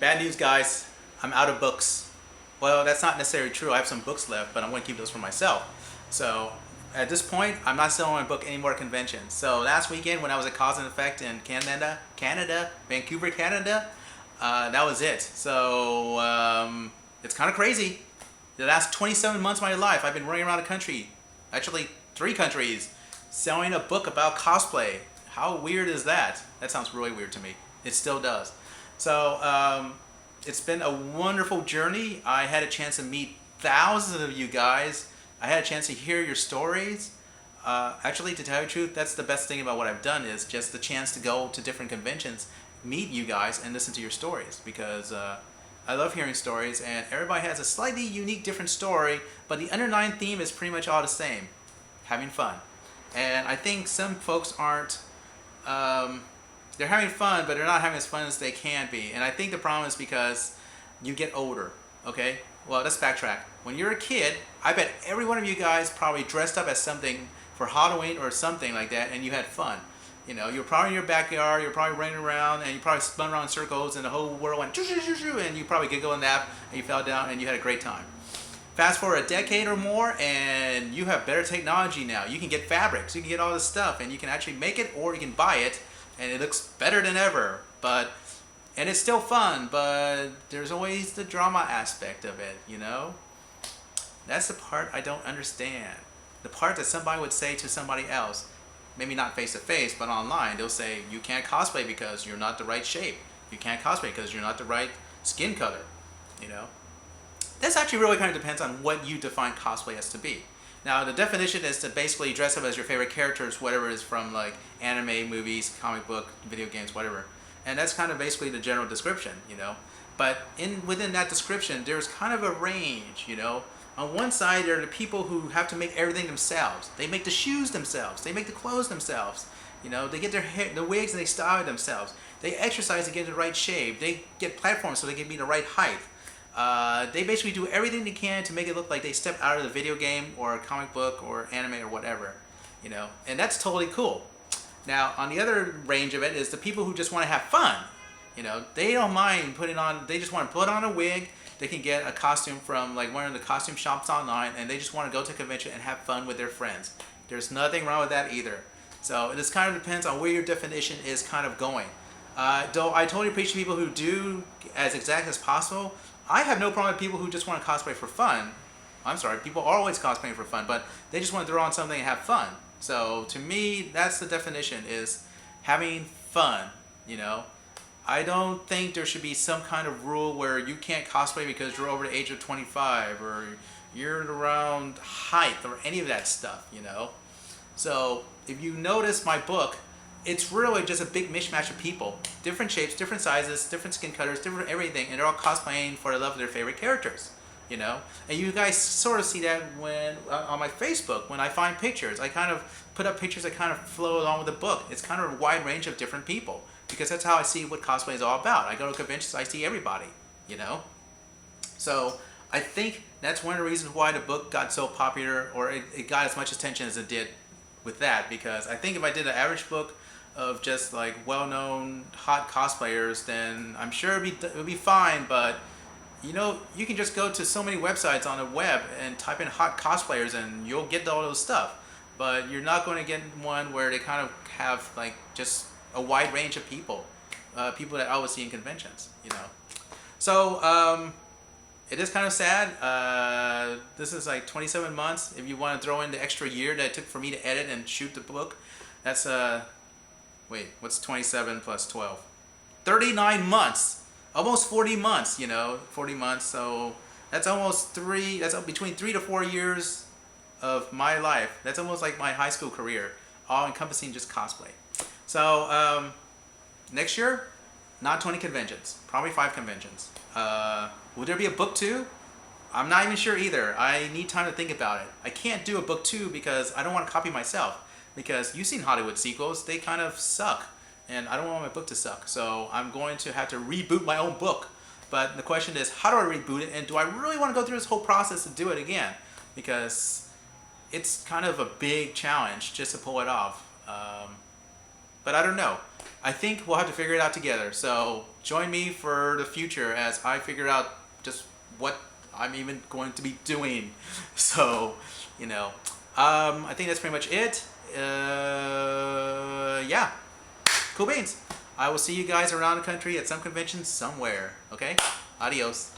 Bad news, guys. I'm out of books. Well, that's not necessarily true. I have some books left, but I'm going to keep those for myself. So at this point, I'm not selling my book anymore at conventions. So last weekend when I was at Cause and Effect in Canada, Vancouver, Canada, that was it. So it's kind of crazy. The last 27 months of my life, I've been running around the country, actually 3 countries, selling a book about cosplay. How weird is that? That sounds really weird to me. It still does. So it's been a wonderful journey. I had a chance to meet thousands of you guys. I had a chance to hear your stories. Actually, to tell you the truth, that's the best thing about what I've done is just the chance to go to different conventions, meet you guys, and listen to your stories because I love hearing stories, and everybody has a slightly unique, different story, but the underlying theme is pretty much all the same, having fun. And I think some folks aren't, they're having fun, but they're not having as fun as they can be. And I think the problem is because you get older, okay? Well, let's backtrack. When you're a kid, I bet every one of you guys probably dressed up as something for Halloween or something like that, and you had fun. You know, you're probably in your backyard, you're probably running around, and you probably spun around in circles, and the whole world went shoo, and you probably giggled and laughed, and you fell down, and you had a great time. Fast forward a decade or more, and you have better technology now. You can get fabrics, you can get all this stuff, and you can actually make it, or you can buy it, and it looks better than ever. And it's still fun, but there's always the drama aspect of it, you know? That's the part I don't understand. The part that somebody would say to somebody else, maybe not face to face, but online, they'll say, you can't cosplay because you're not the right shape. You can't cosplay because you're not the right skin color, you know? This actually really kind of depends on what you define cosplay as to be. Now, the definition is to basically dress up as your favorite characters, whatever is from like anime, movies, comic book, video games, whatever. And that's kind of basically the general description, you know? But within that description, there's kind of a range, you know? On one side, there are the people who have to make everything themselves. They make the shoes themselves. They make the clothes themselves. You know, they get their hair, the wigs, and they style it themselves. They exercise to get in the right shape. They get platforms so they can be the right height. They basically do everything they can to make it look like they stepped out of the video game or a comic book or anime or whatever. You know, and that's totally cool. Now, on the other range of it is the people who just want to have fun. You know, they don't mind putting on, they just want to put on a wig. They can get a costume from like one of the costume shops online, and they just want to go to a convention and have fun with their friends. There's nothing wrong with that either. So this kind of depends on where your definition is kind of going. Though I totally appreciate people who do as exact as possible. I have no problem with people who just want to cosplay for fun. I'm sorry, people are always cosplaying for fun, but they just want to throw on something and have fun. So to me, that's the definition, is having fun, you know. I don't think there should be some kind of rule where you can't cosplay because you're over the age of 25 or you're around height or any of that stuff, you know. So if you notice my book, it's really just a big mishmash of people. Different shapes, different sizes, different skin colors, different everything, and they're all cosplaying for the love of their favorite characters, you know. And you guys sort of see that when on my Facebook, when I find pictures. I kind of put up pictures that kind of flow along with the book. It's kind of a wide range of different people, because that's how I see what cosplay is all about. I go to conventions, I see everybody, you know. So I think that's one of the reasons why the book got so popular, or it got as much attention as it did with that, because I think if I did an average book of just like well-known hot cosplayers, then I'm sure it would be fine. But you know, you can just go to so many websites on the web and type in hot cosplayers and you'll get all those stuff. But you're not going to get one where they kind of have like just a wide range of people, people that I would see in conventions, you know. So it is kind of sad. This is like 27 months. If you want to throw in the extra year that it took for me to edit and shoot the book, that's wait, what's 27 plus 12? 39 months, almost 40 months, you know, 40 months. So that's almost that's between 3 to 4 years of my life. That's almost like my high school career, all encompassing just cosplay. So next year, not 20 conventions, probably 5 conventions. Will there be a book 2? I'm not even sure either. I need time to think about it. I can't do a book 2 because I don't want to copy myself. Because you've seen Hollywood sequels, they kind of suck. And I don't want my book to suck. So I'm going to have to reboot my own book. But the question is, how do I reboot it? And do I really want to go through this whole process to do it again? Because it's kind of a big challenge just to pull it off. but I don't know. I think we'll have to figure it out together. So join me for the future as I figure out just what I'm even going to be doing. So, you know, I think that's pretty much it. Yeah, cool beans. I will see you guys around the country at some convention somewhere. Okay, adios.